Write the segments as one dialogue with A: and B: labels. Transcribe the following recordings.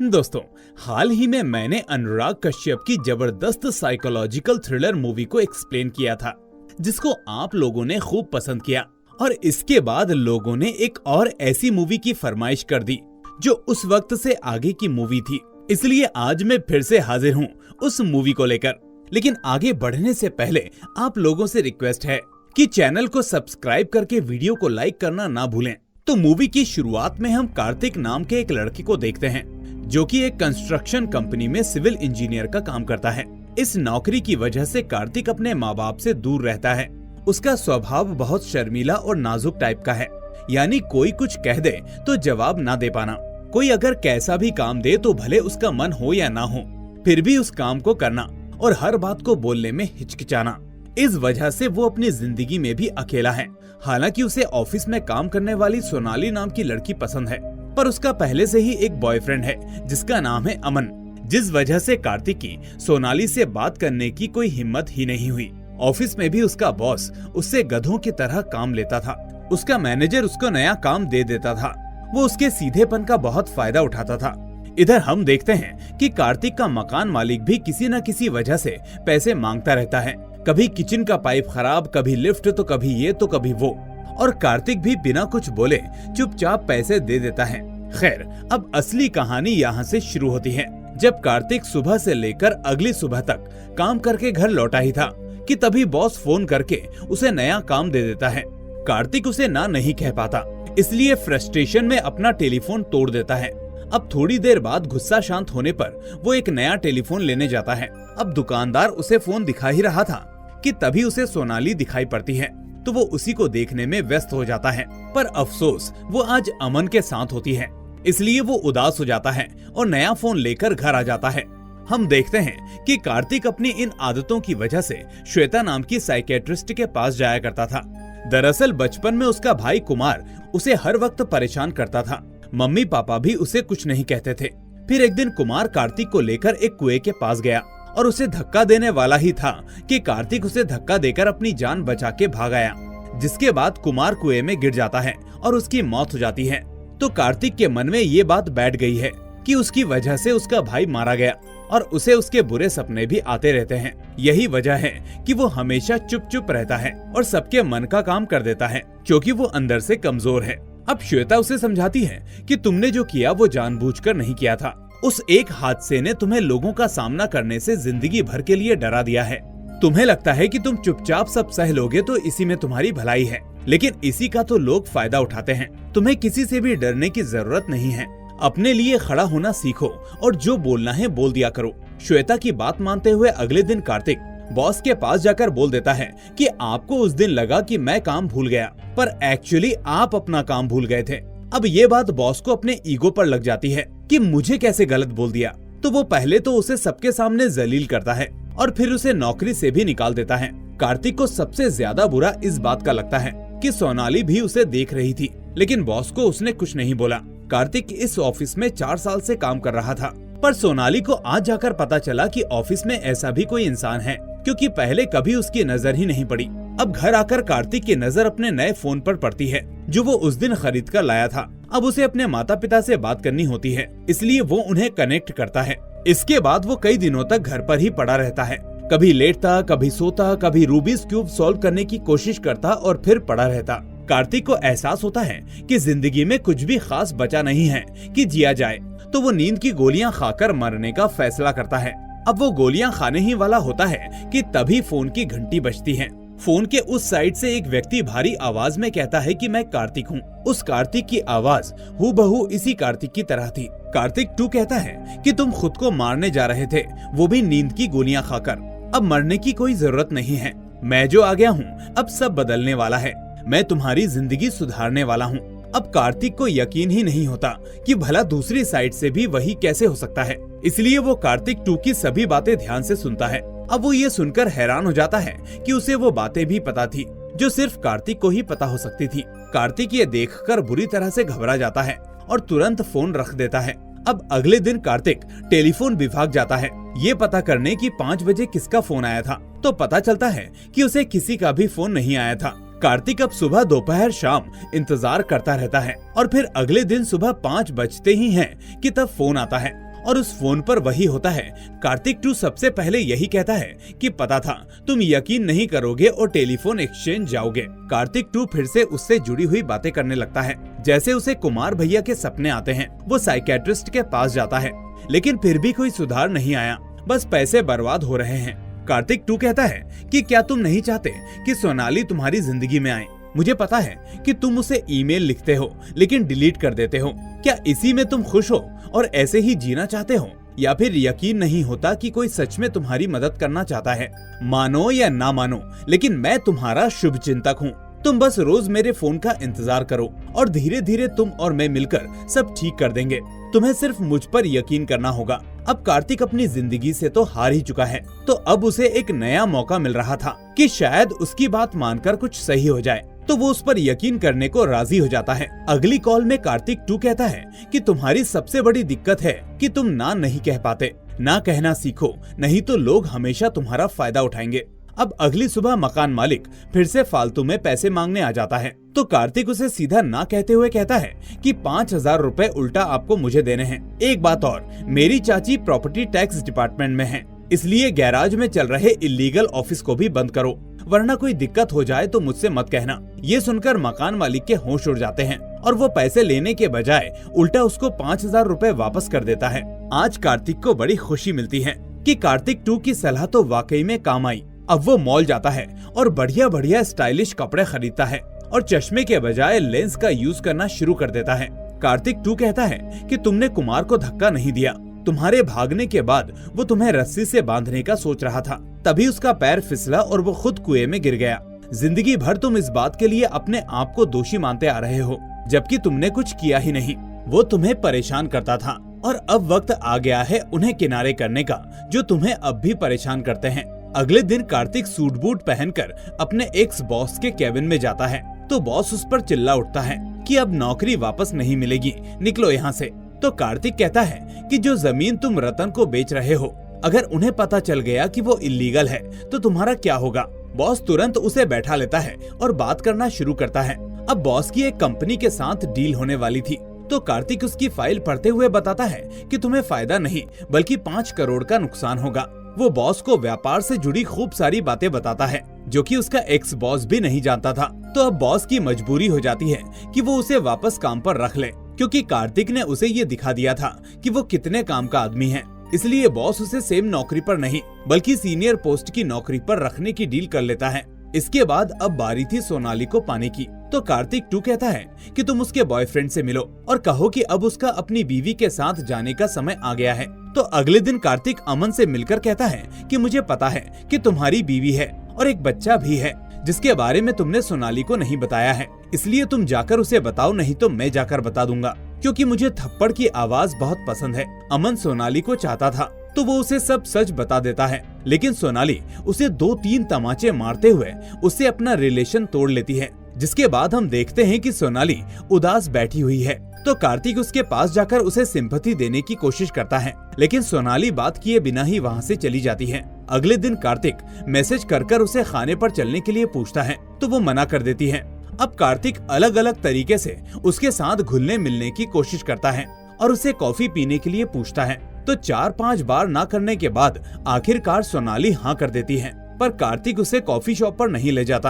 A: दोस्तों, हाल ही में मैंने अनुराग कश्यप की जबरदस्त साइकोलॉजिकल थ्रिलर मूवी को एक्सप्लेन किया था, जिसको आप लोगों ने खूब पसंद किया। और इसके बाद लोगों ने एक और ऐसी मूवी की फरमाइश कर दी जो उस वक्त से आगे की मूवी थी। इसलिए आज मैं फिर से हाजिर हूँ उस मूवी को लेकर। लेकिन आगे बढ़ने से पहले आप लोगों से रिक्वेस्ट है कि चैनल को सब्सक्राइब करके वीडियो को लाइक करना ना भूलें। तो मूवी की शुरुआत में हम कार्तिक नाम के एक लड़के को देखते हैं, जो कि एक कंस्ट्रक्शन कंपनी में सिविल इंजीनियर का काम करता है। इस नौकरी की वजह से कार्तिक अपने माँ बाप से दूर रहता है। उसका स्वभाव बहुत शर्मीला और नाजुक टाइप का है, यानी कोई कुछ कह दे तो जवाब ना दे पाना। कोई अगर कैसा भी काम दे तो भले उसका मन हो या ना हो, फिर भी उस काम को करना और हर बात को बोलने में हिचकिचाना। इस वजह से वो अपनी जिंदगी में भी अकेला है। हालांकि उसे ऑफिस में काम करने वाली सोनाली नाम की लड़की पसंद है, पर उसका पहले से ही एक बॉयफ्रेंड है जिसका नाम है अमन, जिस वजह से कार्तिक की सोनाली से बात करने की कोई हिम्मत ही नहीं हुई। ऑफिस में भी उसका बॉस उससे गधों की तरह काम लेता था। उसका मैनेजर उसको नया काम दे देता था। वो उसके सीधेपन का बहुत फायदा उठाता था। इधर हम देखते हैं कि कार्तिक का मकान मालिक भी किसी न किसी वजह से पैसे मांगता रहता है। कभी किचन का पाइप खराब, कभी लिफ्ट, तो कभी ये तो कभी वो। और कार्तिक भी बिना कुछ बोले चुपचाप पैसे दे देता है। खैर, अब असली कहानी यहाँ से शुरू होती है, जब कार्तिक सुबह से लेकर अगली सुबह तक काम करके घर लौटा ही था कि तभी बॉस फोन करके उसे नया काम दे देता है। कार्तिक उसे ना नहीं कह पाता, इसलिए फ्रस्ट्रेशन में अपना टेलीफोन तोड़ देता है। अब थोड़ी देर बाद गुस्सा शांत होने पर वो एक नया टेलीफोन लेने जाता है। अब दुकानदार उसे फोन दिखा ही रहा था कि तभी उसे सोनाली दिखाई पड़ती है, तो वो उसी को देखने में व्यस्त हो जाता है। पर अफसोस वो आज अमन के साथ होती है, इसलिए वो उदास हो जाता है और नया फोन लेकर घर आ जाता है। हम देखते हैं कि कार्तिक अपनी इन आदतों की वजह से श्वेता नाम की साइकेट्रिस्ट के पास जाया करता था। दरअसल बचपन में उसका भाई कुमार उसे हर वक्त परेशान करता था। मम्मी पापा भी उसे कुछ नहीं कहते थे। फिर एक दिन कुमार कार्तिक को लेकर एक कुएं के पास गया और उसे धक्का देने वाला ही था कि कार्तिक उसे धक्का देकर अपनी जान बचा के भाग आया, जिसके बाद कुमार कुएं में गिर जाता है और उसकी मौत हो जाती है। तो कार्तिक के मन में ये बात बैठ गई है कि उसकी वजह से उसका भाई मारा गया और उसे उसके बुरे सपने भी आते रहते हैं। यही वजह है कि वो हमेशा चुप चुप रहता है और सबके मन का काम कर देता है, क्योंकि वो अंदर से कमजोर है। अब श्वेता उसे समझाती है कि तुमने जो किया वो जानबूझकर नहीं किया था। उस एक हादसे ने तुम्हें लोगों का सामना करने से जिंदगी भर के लिए डरा दिया है। तुम्हें लगता है कि तुम चुपचाप सब सह लोगे तो इसी में तुम्हारी भलाई है, लेकिन इसी का तो लोग फायदा उठाते हैं। तुम्हें किसी से भी डरने की जरूरत नहीं है। अपने लिए खड़ा होना सीखो और जो बोलना है बोल दिया करो। श्वेता की बात मानते हुए अगले दिन कार्तिक बॉस के पास जाकर बोल देता है कि आपको उस दिन लगा कि मैं काम भूल गया, पर एक्चुअली आप अपना काम भूल गए थे। अब ये बात बॉस को अपने ईगो पर लग जाती है कि मुझे कैसे गलत बोल दिया। तो वो पहले तो उसे सबके सामने जलील करता है और फिर उसे नौकरी से भी निकाल देता है। कार्तिक को सबसे ज्यादा बुरा इस बात का लगता है कि सोनाली भी उसे देख रही थी, लेकिन बॉस को उसने कुछ नहीं बोला। कार्तिक इस ऑफिस में 4 साल से काम कर रहा था, पर सोनाली को आज जाकर पता चला कि ऑफिस में ऐसा भी कोई इंसान है, क्योंकि पहले कभी उसकी नजर ही नहीं पड़ी। अब घर आकर कार्तिक की नजर अपने नए फोन पर पड़ती है, जो वो उस दिन खरीद कर लाया था। अब उसे अपने माता पिता से बात करनी होती है, इसलिए वो उन्हें कनेक्ट करता है। इसके बाद वो कई दिनों तक घर पर ही पड़ा रहता है। कभी लेटता, कभी सोता, कभी रूबिक्स क्यूब सॉल्व करने की कोशिश करता और फिर पड़ा रहता। कार्तिक को एहसास होता है कि जिंदगी में कुछ भी खास बचा नहीं है कि जिया जाए, तो वो नींद की गोलियां खाकर मरने का फैसला करता है। अब वो गोलियां खाने ही वाला होता है कि तभी फोन की घंटी बजती है। फोन के उस साइड से एक व्यक्ति भारी आवाज में कहता है कि मैं कार्तिक हूँ। उस कार्तिक की आवाज हूबहू इसी कार्तिक की तरह थी। कार्तिक 2 कहता है कि तुम खुद को मारने जा रहे थे, वो भी नींद की गोलियां खाकर। अब मरने की कोई जरूरत नहीं है। मैं जो आ गया हूँ अब सब बदलने वाला है। मैं तुम्हारी जिंदगी सुधारने वाला हूँ। अब कार्तिक को यकीन ही नहीं होता कि भला दूसरी साइड से भी वही कैसे हो सकता है। इसलिए वो कार्तिक 2 की सभी बातें ध्यान से सुनता है। अब वो ये सुनकर हैरान हो जाता है कि उसे वो बातें भी पता थी जो सिर्फ कार्तिक को ही पता हो सकती थी। कार्तिक ये देखकर बुरी तरह से घबरा जाता है और तुरंत फोन रख देता है। अब अगले दिन कार्तिक टेलीफोन विभाग जाता है, ये पता करने की 5 बजे किसका फोन आया था। तो पता चलता है कि उसे किसी का भी फोन नहीं आया था। कार्तिक अब सुबह, दोपहर, शाम इंतजार करता रहता है और फिर अगले दिन सुबह 5 बजते ही हैं कि तब फोन आता है और उस फोन पर वही होता है। कार्तिक 2 सबसे पहले यही कहता है कि पता था तुम यकीन नहीं करोगे और टेलीफोन एक्सचेंज जाओगे। कार्तिक 2 फिर से उससे जुड़ी हुई बातें करने लगता है, जैसे उसे कुमार भैया के सपने आते हैं। वो साइकियाट्रिस्ट के पास जाता है, लेकिन फिर भी कोई सुधार नहीं आया, बस पैसे बर्बाद हो रहे हैं। कार्तिक 2 कहता है कि क्या तुम नहीं चाहते कि सोनाली तुम्हारी जिंदगी में आए? मुझे पता है कि तुम उसे ईमेल लिखते हो लेकिन डिलीट कर देते हो। क्या इसी में तुम खुश हो और ऐसे ही जीना चाहते हो, या फिर यकीन नहीं होता कि कोई सच में तुम्हारी मदद करना चाहता है? मानो या ना मानो, लेकिन मैं तुम्हारा शुभ चिंतक हूँ। तुम बस रोज मेरे फोन का इंतजार करो और धीरे धीरे तुम और मैं मिलकर सब ठीक कर देंगे। तुम्हें सिर्फ मुझ पर यकीन करना होगा। अब कार्तिक अपनी जिंदगी से तो हार ही चुका है, तो अब उसे एक नया मौका मिल रहा था कि शायद उसकी बात मानकर कुछ सही हो जाए। तो वो उस पर यकीन करने को राजी हो जाता है। अगली कॉल में कार्तिक 2 कहता है कि तुम्हारी सबसे बड़ी दिक्कत है कि तुम ना नहीं कह पाते। ना कहना सीखो, नहीं तो लोग हमेशा तुम्हारा फायदा उठाएंगे। अब अगली सुबह मकान मालिक फिर से फालतू में पैसे मांगने आ जाता है, तो कार्तिक उसे सीधा ना कहते हुए कहता है कि 5,000 रुपए उल्टा आपको मुझे देने हैं। एक बात और, मेरी चाची प्रॉपर्टी टैक्स डिपार्टमेंट में है, इसलिए गैराज में चल रहे इलीगल ऑफिस को भी बंद करो, वरना कोई दिक्कत हो जाए तो मुझसे मत कहना। ये सुनकर मकान मालिक के होश उड़ जाते हैं और वो पैसे लेने के बजाय उल्टा उसको 5,000 रुपए वापस कर देता है। आज कार्तिक को बड़ी खुशी मिलती है कि कार्तिक 2 की सलाह तो वाकई में काम आई। अब वो मॉल जाता है और बढ़िया बढ़िया स्टाइलिश कपड़े खरीदता है और चश्मे के बजाय लेंस का यूज करना शुरू कर देता है। कार्तिक 2 कहता है कि तुमने कुमार को धक्का नहीं दिया। तुम्हारे भागने के बाद वो तुम्हें रस्सी से बांधने का सोच रहा था, तभी उसका पैर फिसला और वो खुद कुएं में गिर गया। जिंदगी भर तुम इस बात के लिए अपने आप को दोषी मानते आ रहे हो, जबकि तुमने कुछ किया ही नहीं। वो तुम्हें परेशान करता था और अब वक्त आ गया है उन्हें किनारे करने का, जो तुम्हें अब भी परेशान करते हैं। अगले दिन कार्तिक सूट बूट पहनकर अपने एक्स बॉस के केबिन में जाता है, तो बॉस उस पर चिल्ला उठता है कि अब नौकरी वापस नहीं मिलेगी, निकलो यहाँ से। तो कार्तिक कहता है कि जो जमीन तुम रतन को बेच रहे हो, अगर उन्हें पता चल गया कि वो इलीगल है तो तुम्हारा क्या होगा? बॉस तुरंत उसे बैठा लेता है और बात करना शुरू करता है। अब बॉस की एक कंपनी के साथ डील होने वाली थी, तो कार्तिक उसकी फाइल पढ़ते हुए बताता है कि तुम्हें फायदा नहीं बल्कि 5 करोड़ का नुकसान होगा। वो बॉस को व्यापार से जुड़ी खूब सारी बातें बताता है, जो कि उसका एक्स बॉस भी नहीं जानता था। तो अब बॉस की मजबूरी हो जाती है कि वो उसे वापस काम पर रख ले, क्योंकि कार्तिक ने उसे ये दिखा दिया था कि वो कितने काम का आदमी है। इसलिए बॉस उसे सेम नौकरी पर नहीं बल्कि सीनियर पोस्ट की नौकरी पर रखने की डील कर लेता है। इसके बाद अब बारी थी सोनाली को पाने की। तो कार्तिक 2 कहता है कि तुम उसके बॉयफ्रेंड से मिलो और कहो कि अब उसका अपनी बीवी के साथ जाने का समय आ गया है। तो अगले दिन कार्तिक अमन से मिलकर कहता है कि मुझे पता है कि तुम्हारी बीवी है और एक बच्चा भी है, जिसके बारे में तुमने सोनाली को नहीं बताया है, इसलिए तुम जाकर उसे बताओ, नहीं तो मैं जाकर बता दूंगा, क्योंकि मुझे थप्पड़ की आवाज बहुत पसंद है। अमन सोनाली को चाहता था तो वो उसे सब सच बता देता है, लेकिन सोनाली उसे 2-3 तमाचे मारते हुए उससे अपना रिलेशन तोड़ लेती है। जिसके बाद हम देखते हैं कि सोनाली उदास बैठी हुई है, तो कार्तिक उसके पास जाकर उसे सिंपैथी देने की कोशिश करता है, लेकिन सोनाली बात किए बिना ही वहाँ से चली जाती है। अगले दिन कार्तिक मैसेज कर उसे खाने पर चलने के लिए पूछता है, तो वो मना कर देती है। अब कार्तिक अलग अलग तरीके से उसके साथ घुलने मिलने की कोशिश करता है और उसे कॉफी पीने के लिए पूछता है, तो 4-5 बार ना करने के बाद आखिरकार सोनाली हाँ कर देती है। पर कार्तिक उसे कॉफी शॉप पर नहीं ले जाता,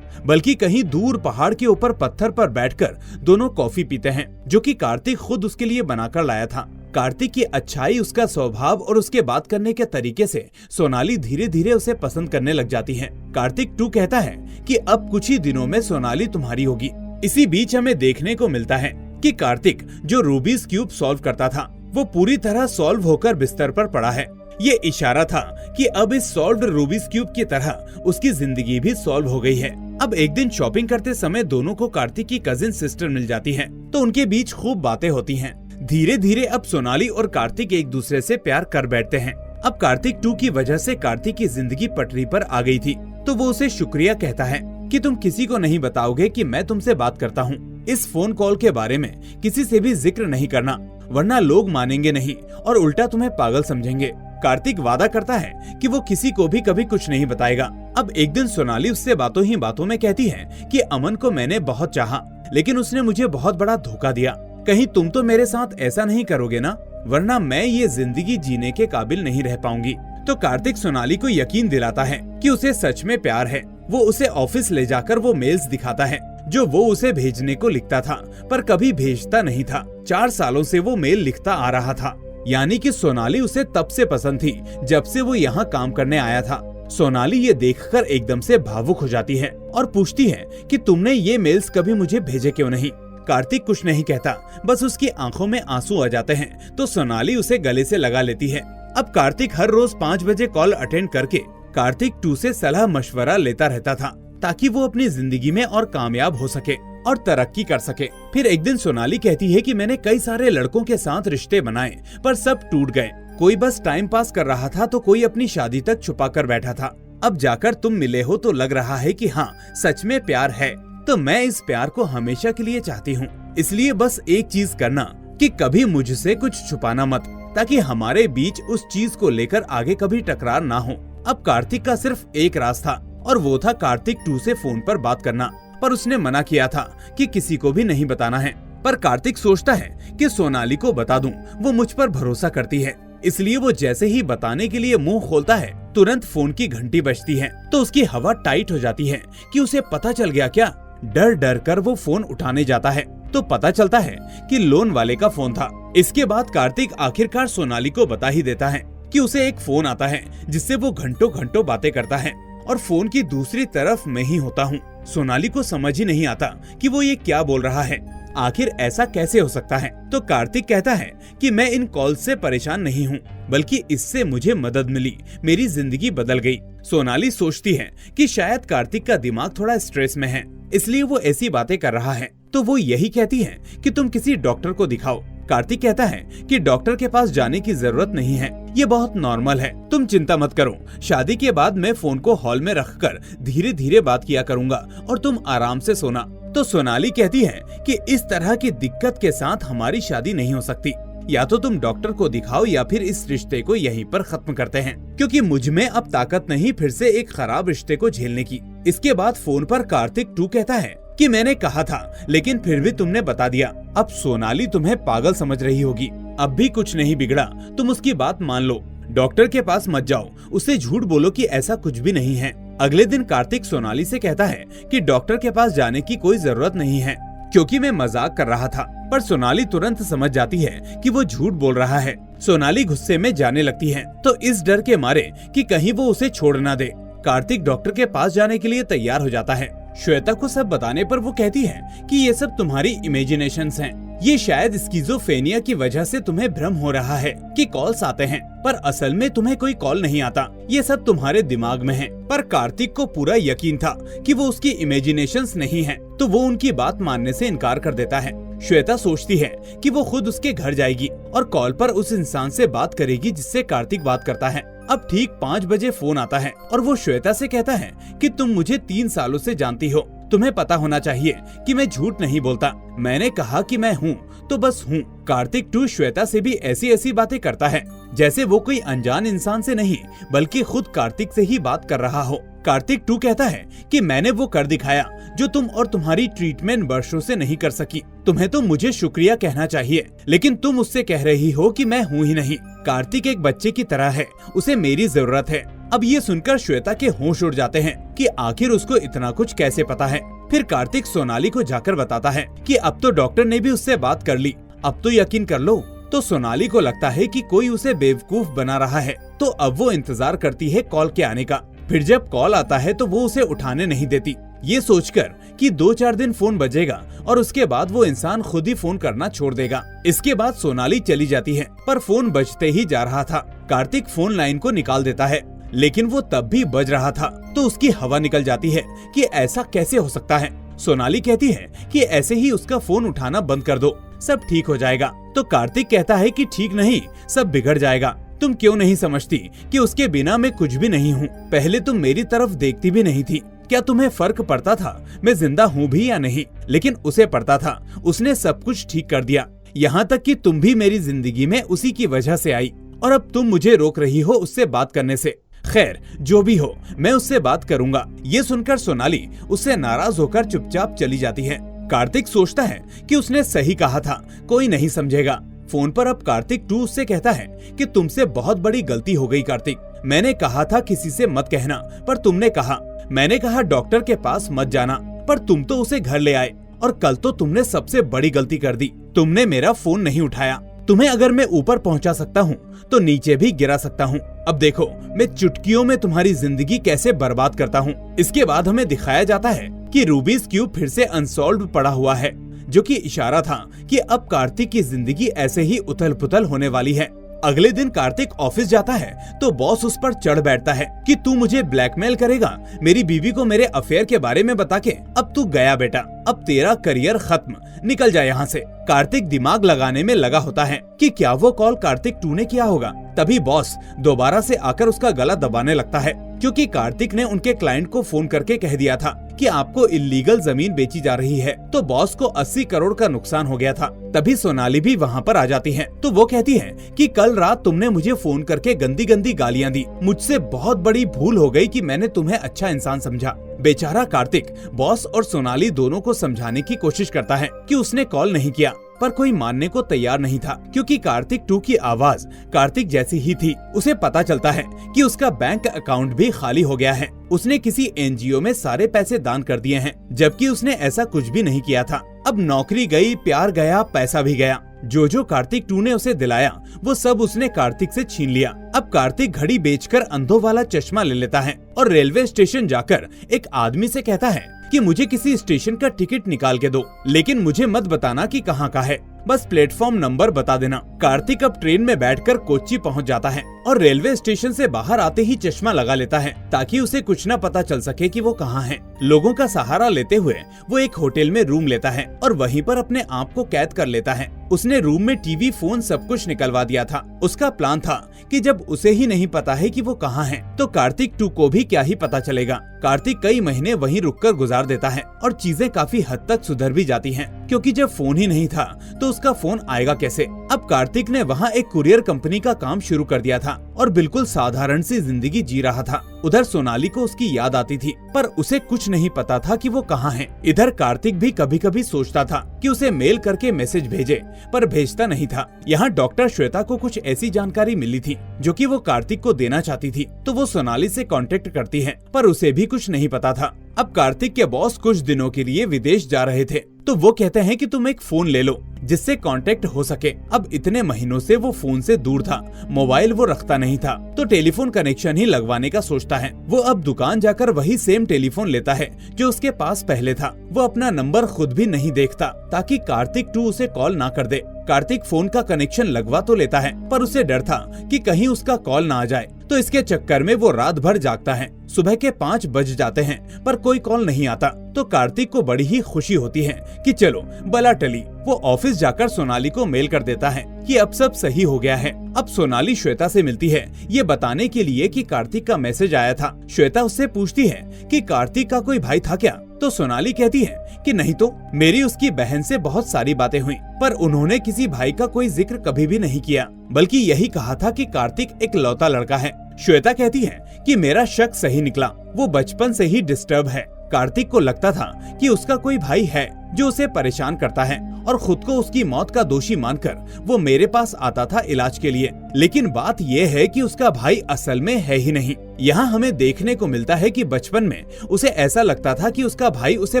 A: बल्कि कहीं दूर पहाड़ के ऊपर पत्थर पर बैठकर दोनों कॉफी पीते हैं, जो कि कार्तिक खुद उसके लिए बनाकर लाया था। कार्तिक की अच्छाई, उसका स्वभाव और उसके बात करने के तरीके से सोनाली धीरे धीरे उसे पसंद करने लग जाती है। कार्तिक 2 कहता है कि अब कुछ ही दिनों में सोनाली तुम्हारी होगी। इसी बीच हमें देखने को मिलता है कि कार्तिक जो रूबीज क्यूब सॉल्व करता था, वो पूरी तरह सॉल्व होकर बिस्तर पर पड़ा है। ये इशारा था कि अब इस सॉल्व्ड रूबीज क्यूब की तरह उसकी जिंदगी भी सॉल्व हो गई है। अब एक दिन शॉपिंग करते समय दोनों को कार्तिक की कजिन सिस्टर मिल जाती है, तो उनके बीच खूब बातें होती हैं। धीरे धीरे अब सोनाली और कार्तिक एक दूसरे से प्यार कर बैठते हैं। अब कार्तिक 2 की वजह से कार्तिक की जिंदगी पटरी पर आ गई थी, तो वो उसे शुक्रिया कहता है कि तुम किसी को नहीं बताओगे कि मैं तुमसे बात करता हूँ। इस फोन कॉल के बारे में किसी से भी जिक्र नहीं करना, वरना लोग मानेंगे नहीं और उल्टा तुम्हें पागल समझेंगे। कार्तिक वादा करता है कि वो किसी को भी कभी कुछ नहीं बताएगा। अब एक दिन सोनाली उससे बातों ही बातों में कहती है कि अमन को मैंने बहुत चाहा, लेकिन उसने मुझे बहुत बड़ा धोखा दिया। कहीं तुम तो मेरे साथ ऐसा नहीं करोगे ना? वरना मैं ये जिंदगी जीने के काबिल नहीं रह पाऊंगी। तो कार्तिक सोनाली को यकीन दिलाता है कि उसे सच में प्यार है। वो उसे ऑफिस ले जाकर वो मेल्स दिखाता है जो वो उसे भेजने को लिखता था पर कभी भेजता नहीं था। 4 सालों से वो मेल लिखता आ रहा था, यानी कि सोनाली उसे तब से पसंद थी जब से वो यहाँ काम करने आया था। सोनाली ये देखकर एकदम से भावुक हो जाती है और पूछती है कि तुमने ये मेल्स कभी मुझे भेजे क्यों नहीं। कार्तिक कुछ नहीं कहता, बस उसकी आंखों में आंसू आ जाते हैं। तो सोनाली उसे गले से लगा लेती है। अब कार्तिक हर रोज 5 बजे कॉल अटेंड करके कार्तिक 2 से सलाह मशवरा लेता रहता था ताकि वो अपनी जिंदगी में और कामयाब हो सके और तरक्की कर सके। फिर एक दिन सोनाली कहती है कि मैंने कई सारे लड़कों के साथ रिश्ते बनाए पर सब टूट गए। कोई बस टाइम पास कर रहा था तो कोई अपनी शादी तक छुपा कर बैठा था। अब जाकर तुम मिले हो तो लग रहा है कि हाँ सच में प्यार है। तो मैं इस प्यार को हमेशा के लिए चाहती हूँ, इसलिए बस एक चीज करना कि कभी मुझसे कुछ छुपाना मत, ताकि हमारे बीच उस चीज को लेकर आगे कभी टकरार ना हो। अब कार्तिक का सिर्फ एक राज था और वो था कार्तिक 2 से फोन पर बात करना, पर उसने मना किया था कि किसी को भी नहीं बताना है। पर कार्तिक सोचता है कि सोनाली को बता दूं, वो मुझ पर भरोसा करती है, इसलिए वो जैसे ही बताने के लिए मुंह खोलता है तुरंत फोन की घंटी बजती है। तो उसकी हवा टाइट हो जाती है कि उसे पता चल गया क्या। डर डर कर वो फोन उठाने जाता है तो पता चलता है कि लोन वाले का फोन था। इसके बाद कार्तिक आखिरकार सोनाली को बता ही देता है कि उसे एक फोन आता है जिससे वो घंटों घंटों बातें करता है और फोन की दूसरी तरफ मैं ही होता हूँ। सोनाली को समझ ही नहीं आता कि वो ये क्या बोल रहा है, आखिर ऐसा कैसे हो सकता है। तो कार्तिक कहता है कि मैं इन कॉल से परेशान नहीं हूँ, बल्कि इससे मुझे मदद मिली, मेरी जिंदगी बदल गई। सोनाली सोचती है कि शायद कार्तिक का दिमाग थोड़ा स्ट्रेस में है, इसलिए वो ऐसी बातें कर रहा है। तो वो यही कहती है कि तुम किसी डॉक्टर को दिखाओ। कार्तिक कहता है कि डॉक्टर के पास जाने की जरूरत नहीं है, ये बहुत नॉर्मल है, तुम चिंता मत करो। शादी के बाद मैं फोन को हॉल में रखकर धीरे धीरे बात किया करूंगा और तुम आराम से सोना। तो सोनाली कहती है कि इस तरह की दिक्कत के साथ हमारी शादी नहीं हो सकती, या तो तुम डॉक्टर को दिखाओ या फिर इस रिश्ते को यहीं पर खत्म करते हैं, क्योंकि मुझ में अब ताकत नहीं फिर से एक खराब रिश्ते को झेलने की। इसके बाद फोन पर कार्तिक 2 कहता है कि मैंने कहा था लेकिन फिर भी तुमने बता दिया। अब सोनाली तुम्हें पागल समझ रही होगी, अब भी कुछ नहीं बिगड़ा, तुम उसकी बात मान लो। डॉक्टर के पास मत जाओ, उससे झूठ बोलो कि ऐसा कुछ भी नहीं है। अगले दिन कार्तिक सोनाली से कहता है कि डॉक्टर के पास जाने की कोई जरूरत नहीं है, क्योंकि मैं मजाक कर रहा था। पर सोनाली तुरंत समझ जाती है कि वो झूठ बोल रहा है। सोनाली गुस्से में जाने लगती है, तो इस डर के मारे कि कहीं वो उसे छोड़ ना दे, कार्तिक डॉक्टर के पास जाने के लिए तैयार हो जाता है। श्वेता को सब बताने पर वो कहती है कि ये सब तुम्हारी इमेजिनेशंस हैं। ये शायद स्किज़ोफ्रेनिया की वजह से तुम्हें भ्रम हो रहा है कि कॉल्स आते हैं, पर असल में तुम्हें कोई कॉल नहीं आता, ये सब तुम्हारे दिमाग में है। पर कार्तिक को पूरा यकीन था कि वो उसकी इमेजिनेशंस नहीं है, तो वो उनकी बात मानने से इनकार कर देता है। श्वेता सोचती है कि वो खुद उसके घर जाएगी और कॉल पर उस इंसान से बात करेगी जिससे कार्तिक बात करता है। अब ठीक 5 बजे फोन आता है और वो श्वेता से कहता है कि तुम मुझे 3 सालों से जानती हो, तुम्हें पता होना चाहिए कि मैं झूठ नहीं बोलता। मैंने कहा कि मैं हूँ तो बस हूँ। कार्तिक 2 श्वेता से भी ऐसी ऐसी बातें करता है जैसे वो कोई अनजान इंसान से नहीं बल्कि खुद कार्तिक से ही बात कर रहा हो। कार्तिक 2 कहता है कि मैंने वो कर दिखाया जो तुम और तुम्हारी ट्रीटमेंट वर्षों से नहीं कर सकी। तुम्हें तो मुझे शुक्रिया कहना चाहिए, लेकिन तुम उससे कह रही हो कि मैं हूँ ही नहीं। कार्तिक एक बच्चे की तरह है, उसे मेरी जरूरत है। अब ये सुनकर श्वेता के होश उड़ जाते हैं कि आखिर उसको इतना कुछ कैसे पता है। फिर कार्तिक सोनाली को जाकर बताता है कि अब तो डॉक्टर ने भी उससे बात कर ली, अब तो यकीन कर लो। तो सोनाली को लगता है कि कोई उसे बेवकूफ बना रहा है, तो अब वो इंतजार करती है कॉल के आने का। फिर जब कॉल आता है तो वो उसे उठाने नहीं देती, ये सोचकर कि 2-4 दिन फोन बजेगा और उसके बाद वो इंसान खुद ही फोन करना छोड़ देगा। इसके बाद सोनाली चली जाती है, पर फोन बजते ही जा रहा था। कार्तिक फोन लाइन को निकाल देता है, लेकिन वो तब भी बज रहा था, तो उसकी हवा निकल जाती है कि ऐसा कैसे हो सकता है। सोनाली कहती है कि ऐसे ही उसका फोन उठाना बंद कर दो, सब ठीक हो जाएगा। तो कार्तिक कहता है कि ठीक नहीं, सब बिगड़ जाएगा। तुम क्यों नहीं समझती कि उसके बिना मैं कुछ भी नहीं हूँ? पहले तुम मेरी तरफ देखती भी नहीं थी, क्या तुम्हें फर्क पड़ता था मैं जिंदा हूँ भी या नहीं? लेकिन उसे पड़ता था, उसने सब कुछ ठीक कर दिया, यहाँ तक कि तुम भी मेरी जिंदगी में उसी की वजह से आई, और अब तुम मुझे रोक रही हो उससे बात करने से। खैर जो भी हो, मैं उससे बात करूंगा। ये सुनकर सोनाली उससे नाराज होकर चुपचाप चली जाती है। कार्तिक सोचता है कि उसने सही कहा था, कोई नहीं समझेगा। फोन पर अब कार्तिक 2 उससे कहता है कि तुमसे बहुत बड़ी गलती हो गई कार्तिक। मैंने कहा था किसी से मत कहना, पर तुमने कहा। मैंने कहा डॉक्टर के पास मत जाना, पर तुम तो उसे घर ले आए। और कल तो तुमने सबसे बड़ी गलती कर दी, तुमने मेरा फोन नहीं उठाया। तुम्हें अगर मैं ऊपर पहुंचा सकता हूँ तो नीचे भी गिरा सकता हूँ। अब देखो मैं चुटकियों में तुम्हारी जिंदगी कैसे बर्बाद करता हूँ। इसके बाद हमें दिखाया जाता है कि रूबीज क्यूब फिर से अनसॉल्व्ड पड़ा हुआ है, जो कि इशारा था कि अब कार्तिक की जिंदगी ऐसे ही उथल पुथल होने वाली है। अगले दिन कार्तिक ऑफिस जाता है तो बॉस उस पर चढ़ बैठता है कि तू मुझे ब्लैकमेल करेगा, मेरी बीवी को मेरे अफेयर के बारे में बता के। अब तू गया बेटा, अब तेरा करियर खत्म, निकल जा यहाँ से। कार्तिक दिमाग लगाने में लगा होता है कि क्या वो कॉल कार्तिक 2 ने किया होगा। तभी बॉस दोबारा से आकर उसका गला दबाने लगता है, क्योंकि कार्तिक ने उनके क्लाइंट को फोन करके कह दिया था कि आपको इल्लीगल जमीन बेची जा रही है। तो बॉस को 80 करोड़ का नुकसान हो गया था। तभी सोनाली भी वहाँ पर आ जाती है। तो वो कहती है कि कल रात तुमने मुझे फोन करके गंदी गंदी गालियाँ दी, मुझसे बहुत बड़ी भूल हो गई कि मैंने तुम्हें अच्छा इंसान समझा। बेचारा कार्तिक बॉस और सोनाली दोनों को समझाने की कोशिश करता है कि उसने कॉल नहीं किया, पर कोई मानने को तैयार नहीं था, क्योंकि कार्तिक 2 की आवाज कार्तिक जैसी ही थी। उसे पता चलता है कि उसका बैंक अकाउंट भी खाली हो गया है। उसने किसी एनजीओ में सारे पैसे दान कर दिए हैं, जबकि उसने ऐसा कुछ भी नहीं किया था। अब नौकरी गई, प्यार गया, पैसा भी गया। जो कार्तिक 2 ने उसे दिलाया वो सब उसने कार्तिक से छीन लिया। अब कार्तिक घड़ी बेचकर अंधों वाला चश्मा ले लेता है और रेलवे स्टेशन जाकर एक आदमी से कहता है कि मुझे किसी स्टेशन का टिकट निकाल के दो, लेकिन मुझे मत बताना कि कहाँ का है, बस प्लेटफॉर्म नंबर बता देना। कार्तिक अब ट्रेन में बैठकर कोच्चि पहुंच जाता है और रेलवे स्टेशन से बाहर आते ही चश्मा लगा लेता है, ताकि उसे कुछ न पता चल सके कि वो कहाँ है। लोगों का सहारा लेते हुए वो एक होटल में रूम लेता है और वहीं पर अपने आप को कैद कर लेता है। उसने रूम में टीवी, फोन सब कुछ निकलवा दिया था। उसका प्लान था कि जब उसे ही नहीं पता है कि वो कहाँ है, तो कार्तिक 2 को भी क्या ही पता चलेगा। कार्तिक कई महीने वहीं रुककर गुजार देता है और चीजें काफी हद तक सुधर भी जाती हैं, क्योंकि जब फोन ही नहीं था तो उसका फोन आएगा कैसे। अब कार्तिक ने वहाँ एक कुरियर कंपनी का काम शुरू कर दिया था और बिल्कुल साधारण सी जिंदगी जी रहा था। उधर सोनाली को उसकी याद आती थी, पर उसे कुछ नहीं पता था कि वो कहाँ है। इधर कार्तिक भी कभी कभी सोचता था कि उसे मेल करके मैसेज भेजे, पर भेजता नहीं था। यहाँ डॉक्टर श्वेता को कुछ ऐसी जानकारी मिली थी जो कि वो कार्तिक को देना चाहती थी, तो वो सोनाली से कांटेक्ट करती है, पर उसे भी कुछ नहीं पता था। अब कार्तिक के बॉस कुछ दिनों के लिए विदेश जा रहे थे, तो वो कहते हैं कि तुम एक फोन ले लो जिससे कांटेक्ट हो सके। अब इतने महीनों से वो फोन से दूर था, मोबाइल वो रखता नहीं था, तो टेलीफोन कनेक्शन ही लगवाने का सोचता है। वो अब दुकान जाकर वही सेम टेलीफोन लेता है जो उसके पास पहले था। वो अपना नंबर खुद भी नहीं देखता ताकि कार्तिक 2 उसे कॉल ना कर दे। कार्तिक फोन का कनेक्शन लगवा तो लेता है, पर उसे डर था कि कहीं उसका कॉल ना आ जाए, तो इसके चक्कर में वो रात भर जागता है। सुबह के 5 बज जाते हैं पर कोई कॉल नहीं आता, तो कार्तिक को बड़ी ही खुशी होती है कि चलो बला टली। वो ऑफिस जाकर सोनाली को मेल कर देता है कि अब सब सही हो गया है। अब सोनाली श्वेता से मिलती है ये बताने के लिए कि कार्तिक का मैसेज आया था। श्वेता उससे पूछती है कि कार्तिक का कोई भाई था क्या, तो सोनाली कहती है कि नहीं तो, मेरी उसकी बहन से बहुत सारी बातें हुई, पर उन्होंने किसी भाई का कोई जिक्र कभी भी नहीं किया, बल्कि यही कहा था कि कार्तिक एक लौता लड़का है। श्वेता कहती है कि मेरा शक सही निकला, वो बचपन से ही डिस्टर्ब है। कार्तिक को लगता था कि उसका कोई भाई है जो उसे परेशान करता है और खुद को उसकी मौत का दोषी मानकर वो मेरे पास आता था इलाज के लिए। लेकिन बात ये है कि उसका भाई असल में है ही नहीं। यहाँ हमें देखने को मिलता है कि बचपन में उसे ऐसा लगता था कि उसका भाई उसे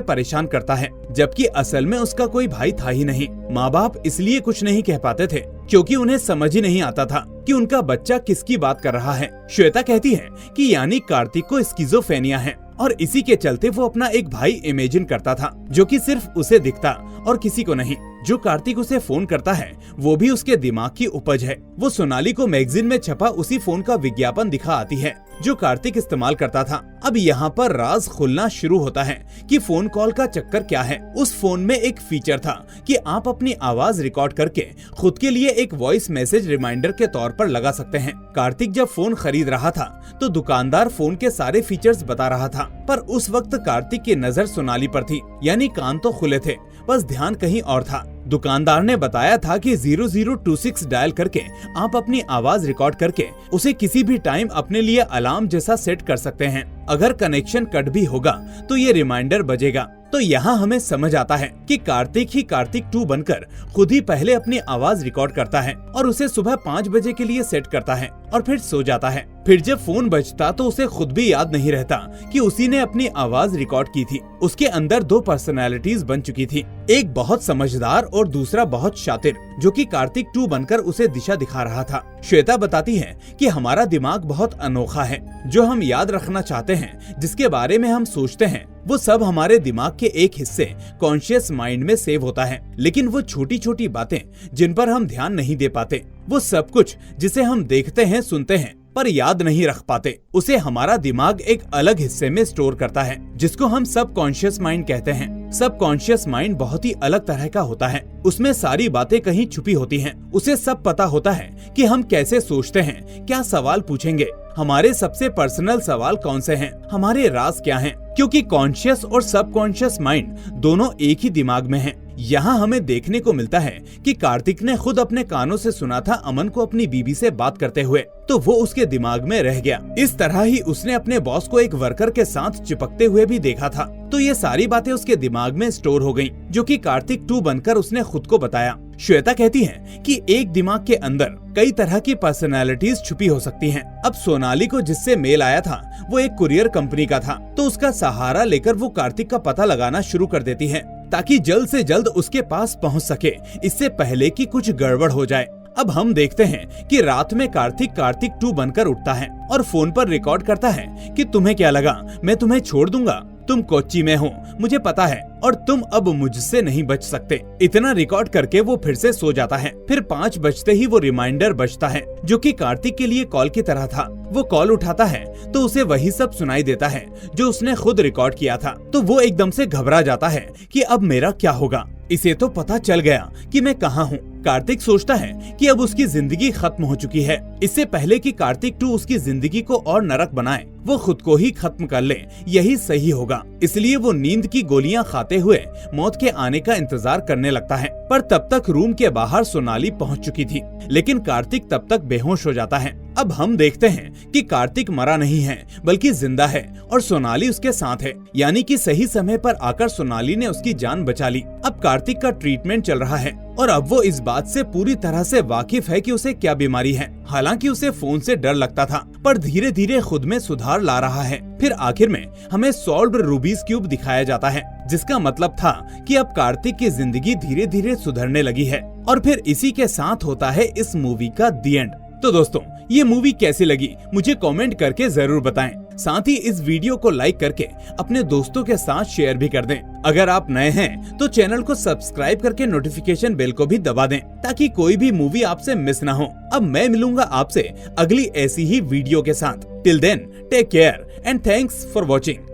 A: परेशान करता है, जबकि असल में उसका कोई भाई था ही नहीं। माँ बाप इसलिए कुछ नहीं कह पाते थे क्योंकि उन्हें समझ ही नहीं आता था कि उनका बच्चा किसकी बात कर रहा है। श्वेता कहती है कि यानी कार्तिक को स्किज़ोफ्रेनिया है और इसी के चलते वो अपना एक भाई इमेजिन करता था जो कि सिर्फ उसे दिखता और किसी को नहीं। जो कार्तिक उसे फोन करता है वो भी उसके दिमाग की उपज है। वो सोनाली को मैगजीन में छपा उसी फोन का विज्ञापन दिखा आती है जो कार्तिक इस्तेमाल करता था। अब यहाँ पर राज खुलना शुरू होता है कि फोन कॉल का चक्कर क्या है। उस फोन में एक फीचर था कि आप अपनी आवाज रिकॉर्ड करके खुद के लिए एक वॉइस मैसेज रिमाइंडर के तौर पर लगा सकते हैं। कार्तिक जब फोन खरीद रहा था तो दुकानदार फोन के सारे फीचर्स बता रहा था, पर उस वक्त कार्तिक की नजर सोनाली पर थी, यानी कान तो खुले थे, बस ध्यान कहीं और था। दुकानदार ने बताया था कि 0026 डायल करके आप अपनी आवाज रिकॉर्ड करके उसे किसी भी टाइम अपने लिए अलार्म जैसा सेट कर सकते हैं। अगर कनेक्शन कट भी होगा तो ये रिमाइंडर बजेगा। तो यहाँ हमें समझ आता है कि कार्तिक ही कार्तिक 2 बनकर खुद ही पहले अपनी आवाज रिकॉर्ड करता है और उसे सुबह 5 बजे के लिए सेट करता है और फिर सो जाता है। फिर जब फोन बजता तो उसे खुद भी याद नहीं रहता कि उसी ने अपनी आवाज रिकॉर्ड की थी। उसके अंदर 2 पर्सनैलिटीज बन चुकी थी, एक बहुत समझदार और दूसरा बहुत शातिर, जो कि कार्तिक 2 बनकर उसे दिशा दिखा रहा था। श्वेता बताती है कि हमारा दिमाग बहुत अनोखा है, जो हम याद रखना चाहते हैं, जिसके बारे में हम सोचते हैं, वो सब हमारे दिमाग के एक हिस्से कॉन्शियस माइंड में सेव होता है। लेकिन वो छोटी छोटी बातें जिन पर हम ध्यान नहीं दे पाते, वो सब कुछ जिसे हम देखते हैं, सुनते हैं, पर याद नहीं रख पाते, उसे हमारा दिमाग एक अलग हिस्से में स्टोर करता है, जिसको हम सब कॉन्शियस माइंड कहते हैं। सब कॉन्शियस माइंड बहुत ही अलग तरह का होता है। उसमें सारी बातें कहीं छुपी होती हैं। उसे सब पता होता है कि हम कैसे सोचते हैं, क्या सवाल पूछेंगे, हमारे सबसे पर्सनल सवाल कौन से हैं, हमारे राज क्या हैं, क्योंकि कॉन्शियस और सबकॉन्शियस माइंड दोनों एक ही दिमाग में हैं। यहाँ हमें देखने को मिलता है कि कार्तिक ने खुद अपने कानों से सुना था अमन को अपनी बीवी से बात करते हुए, तो वो उसके दिमाग में रह गया। इस तरह ही उसने अपने बॉस को एक वर्कर के साथ चिपकते हुए भी देखा था, तो ये सारी बातें उसके दिमाग में स्टोर हो गईं, जो कि कार्तिक 2 बनकर उसने खुद को बताया। श्वेता कहती है कि एक दिमाग के अंदर कई तरह की पर्सनैलिटीज छुपी हो सकती हैं। अब सोनाली को जिससे मेल आया था वो एक कुरियर कंपनी का था, तो उसका सहारा लेकर वो कार्तिक का पता लगाना शुरू कर देती है, ताकि जल्द से जल्द उसके पास पहुंच सके, इससे पहले कि कुछ गड़बड़ हो जाए। अब हम देखते हैं कि रात में कार्तिक 2 बनकर उठता है और फोन पर रिकॉर्ड करता है कि तुम्हें क्या लगा मैं तुम्हें छोड़ दूंगा, तुम कोच्चि में हो, मुझे पता है, और तुम अब मुझसे नहीं बच सकते। इतना रिकॉर्ड करके वो फिर से सो जाता है। फिर 5 बजते ही वो रिमाइंडर बजता है, जो कि कार्तिक के लिए कॉल की तरह था। वो कॉल उठाता है तो उसे वही सब सुनाई देता है जो उसने खुद रिकॉर्ड किया था। तो वो एकदम से घबरा जाता है कि अब मेरा क्या होगा, इसे तो पता चल गया कि मैं कहाँ हूँ। कार्तिक सोचता है कि अब उसकी जिंदगी खत्म हो चुकी है। इससे पहले कि कार्तिक 2 उसकी जिंदगी को और नरक बनाए, वो खुद को ही खत्म कर ले, यही सही होगा। इसलिए वो नींद की गोलियां खाते हुए मौत के आने का इंतजार करने लगता है। पर तब तक रूम के बाहर सोनाली पहुंच चुकी थी, लेकिन कार्तिक तब तक बेहोश हो जाता है। अब हम देखते हैं कि कार्तिक मरा नहीं है, बल्कि जिंदा है और सोनाली उसके साथ है, यानी कि सही समय पर आकर सोनाली ने उसकी जान बचा ली। अब कार्तिक का ट्रीटमेंट चल रहा है और अब वो इस बात से पूरी तरह से वाकिफ है कि उसे क्या बीमारी है। हालांकि उसे फोन से डर लगता था, पर धीरे धीरे खुद में सुधार ला रहा है। फिर आखिर में हमें सॉल्व्ड रूबीज क्यूब दिखाया जाता है, जिसका मतलब था कि अब कार्तिक की जिंदगी धीरे धीरे सुधरने लगी है। और फिर इसी के साथ होता है इस मूवी का दी एंड। तो दोस्तों, ये मूवी कैसी लगी मुझे कमेंट करके जरूर बताएं। साथ ही इस वीडियो को लाइक करके अपने दोस्तों के साथ शेयर भी कर दें। अगर आप नए हैं तो चैनल को सब्सक्राइब करके नोटिफिकेशन बेल को भी दबा दें, ताकि कोई भी मूवी आपसे मिस ना हो। अब मैं मिलूंगा आपसे अगली ऐसी ही वीडियो के साथ। Till then take care and thanks for watching.